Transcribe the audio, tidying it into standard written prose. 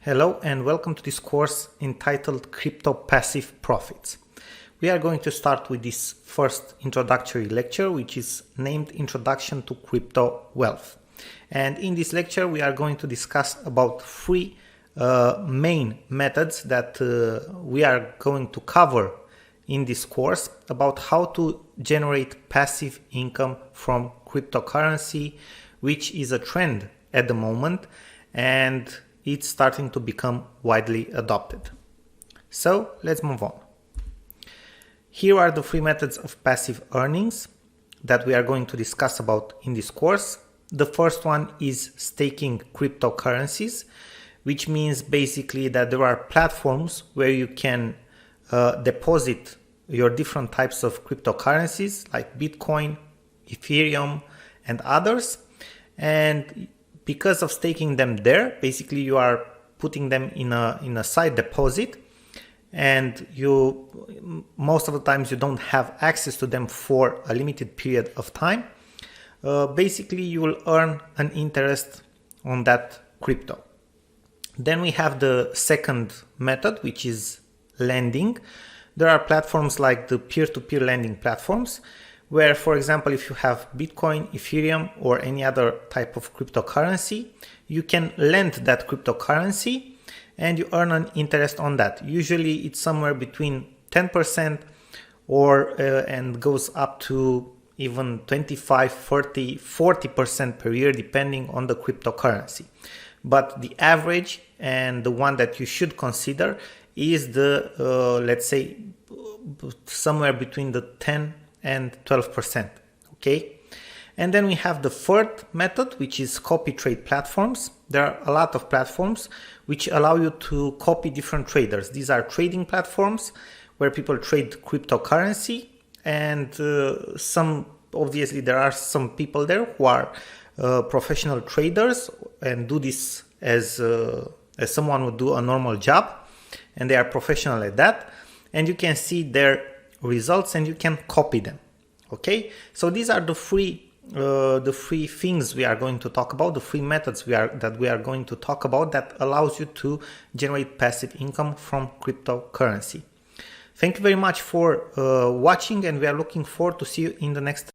Hello and welcome to this course entitled Crypto Passive Profits. We are going to start with this first introductory lecture, which is named Introduction to Crypto Wealth. And in this lecture, we are going to discuss about three main methods that we are going to cover in this course about how to generate passive income from cryptocurrency, which is a trend at the moment and it's starting to become widely adopted. So let's move on. Here are the three methods of passive earnings that we are going to discuss about in this course. The first one is staking cryptocurrencies, which means basically that there are platforms where you can deposit your different types of cryptocurrencies like Bitcoin, Ethereum, and others. And because of staking them there, basically you are putting them in a side deposit, and you most of the times you don't have access to them for a limited period of time. Basically you will earn an interest on that crypto. Then we have the second method, which is lending. There are platforms like the peer-to-peer lending platforms, where, for example, if you have Bitcoin, Ethereum, or any other type of cryptocurrency, you can lend that cryptocurrency and you earn an interest on that. Usually it's somewhere between 10% and goes up to even 25, 30, 40% per year, depending on the cryptocurrency. But the average and the one that you should consider is the, let's say, somewhere between the 10 and 12%. Okay. And then we have the third method, which is copy trade platforms. There are a lot of platforms which allow you to copy different traders. These are trading platforms where people trade cryptocurrency, and obviously there are some people there who are professional traders and do this as someone would do a normal job, and they are professional at that, and you can see their results and you can copy them. Okay, so these are the three things we are going to talk about, the three methods that we are going to talk about that allows you to generate passive income from cryptocurrency. Thank you very much for watching, and we are looking forward to see you in the next